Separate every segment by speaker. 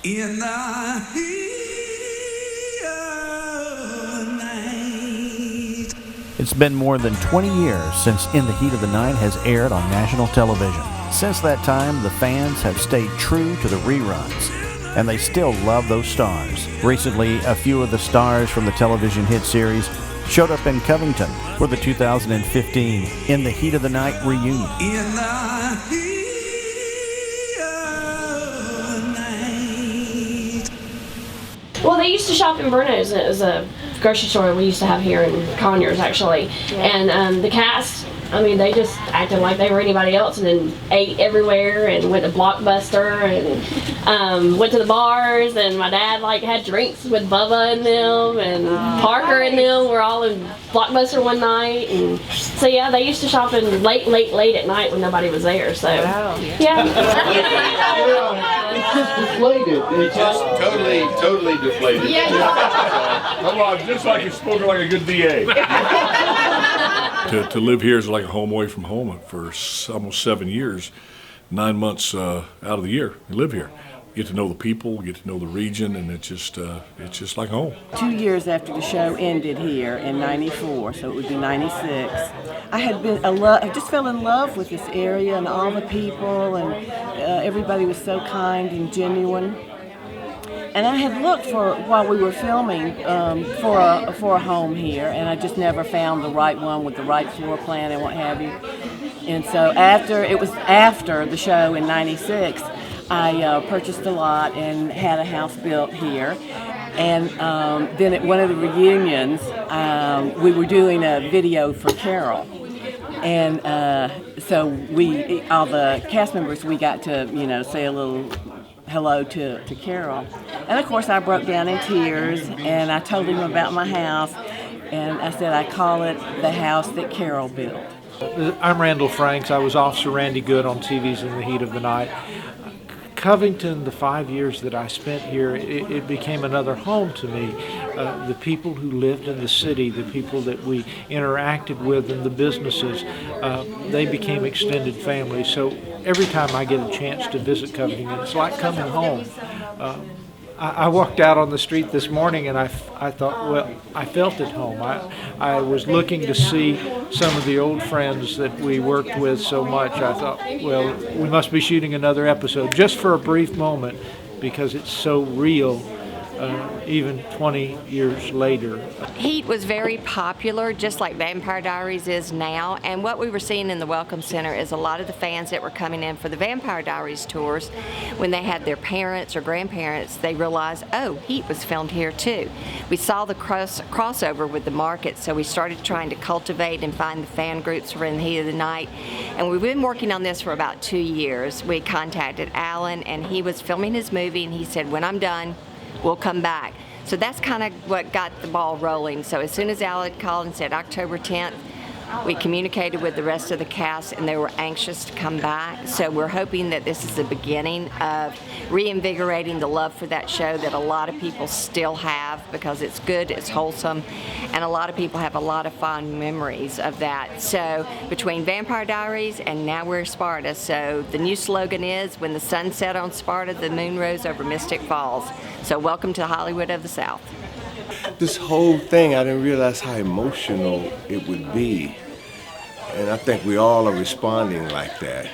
Speaker 1: In the heat of the night.
Speaker 2: It's been more than 20 years since In the Heat of the Night has aired on national television. Since that time, the fans have stayed true to the reruns, and they still love those stars. Recently, a few of the stars from the television hit series showed up in Covington for the 2015 In the Heat of the Night reunion.
Speaker 1: In the heat of the night.
Speaker 3: Well, they used to shop in Bruno's. It was a grocery store we used to have here in Conyers, actually. Yeah. And the cast, I mean, they just acted like they were anybody else, and then ate everywhere and went to Blockbuster and went to the bars. And my dad had drinks with Bubba and them, and Parker and them were all in Blockbuster one night. And so yeah, they used to shop in late at night when nobody was there. So yeah.
Speaker 4: Deflated. It's just totally deflated.
Speaker 3: Yeah.
Speaker 5: Come on, just like you're spoken like a good DA. To live here is like a home away from home for almost 7 years, 9 months out of the year. You live here. Get to know the people, get to know the region, and it's just like home.
Speaker 6: 2 years after the show ended here in '94, so it would be '96. I just fell in love with this area and all the people, and everybody was so kind and genuine. And I had looked while we were filming for a home here, and I just never found the right one with the right floor plan and what have you. And so after the show in '96, I purchased a lot and had a house built here. And then at one of the reunions, we were doing a video for Carol. And so all the cast members, we got to, say a little hello to Carol. And of course I broke down in tears, and I told him about my house, and I said I call it the house that Carol built.
Speaker 7: I'm Randall Franks. I was Officer Randy Good on TV's In the Heat of the Night. Covington, the 5 years that I spent here, it became another home to me. The people who lived in the city, the people that we interacted with, and the businesses, they became extended family. So every time I get a chance to visit Covington, it's like coming home. I walked out on the street this morning and I thought, well, I felt at home. I was looking to see some of the old friends that we worked with so much. I thought, well, we must be shooting another episode just for a brief moment, because it's so real, even 20 years later.
Speaker 8: Heat was very popular, just like Vampire Diaries is now, and what we were seeing in the Welcome Center is a lot of the fans that were coming in for the Vampire Diaries tours, when they had their parents or grandparents, they realized, oh, Heat was filmed here too. We saw the crossover with the market, so we started trying to cultivate and find the fan groups for In the Heat of the Night, and we've been working on this for about 2 years. We contacted Alan, and he was filming his movie, and he said, when I'm done, we'll come back. So that's kind of what got the ball rolling. So as soon as Alan called and said October 10th, we communicated with the rest of the cast, and they were anxious to come back. So we're hoping that this is the beginning of reinvigorating the love for that show that a lot of people still have, because it's good, it's wholesome, and a lot of people have a lot of fond memories of that. So between Vampire Diaries and Now We're Sparta, so the new slogan is, when the sun set on Sparta, the moon rose over Mystic Falls. So welcome to Hollywood of the South.
Speaker 4: This whole thing, I didn't realize how emotional it would be. And I think we all are responding like that.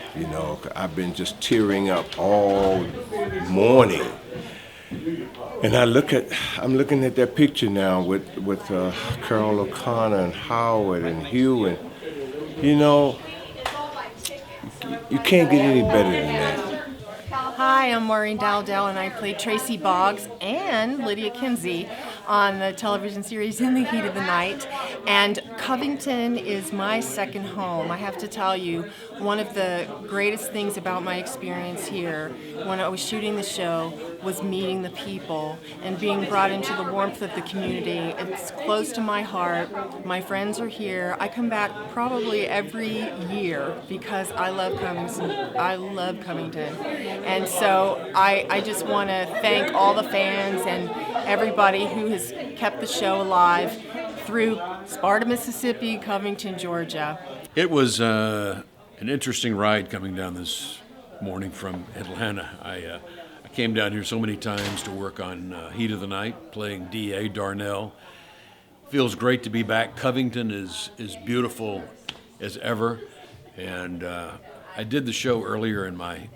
Speaker 4: I've been just tearing up all morning. And I'm looking at that picture now with Carol O'Connor and Howard and Hugh, and you can't get any better than that.
Speaker 9: Hi, I'm Maureen Dowdell, and I played Tracy Boggs and Lydia Kinsey on the television series In the Heat of the Night. And Covington is my second home. I have to tell you, one of the greatest things about my experience here when I was shooting the show was meeting the people and being brought into the warmth of the community. It's close to my heart. My friends are here. I come back probably every year because I love Covington. And so I just want to thank all the fans and everybody who has kept the show alive through Sparta, Mississippi, Covington, Georgia.
Speaker 10: It was an interesting ride coming down this morning from Atlanta. I came down here so many times to work on Heat of the Night, playing D.A. Darnell. Feels great to be back. Covington is beautiful as ever, and I did the show earlier in my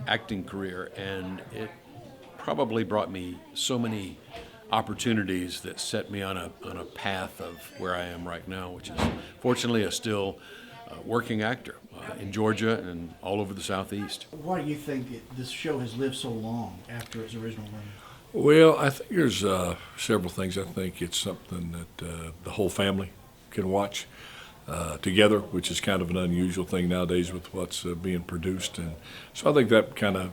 Speaker 10: acting career, and it probably brought me so many opportunities that set me on a path of where I am right now, which is fortunately a still working actor in Georgia and all over the Southeast.
Speaker 11: Why do you think this show has lived so long after its original run?
Speaker 5: Well, I think there's several things. I think it's something that the whole family can watch together, which is kind of an unusual thing nowadays with what's being produced. And so I think that kind of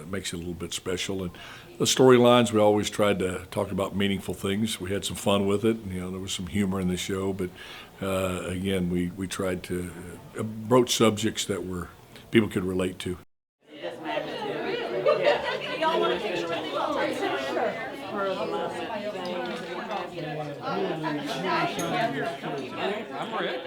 Speaker 5: makes it a little bit special. And the storylines, we always tried to talk about meaningful things. We had some fun with it. You know, there was some humor in the show, but again, we tried to broach subjects that were people could relate to.
Speaker 1: I'm ready.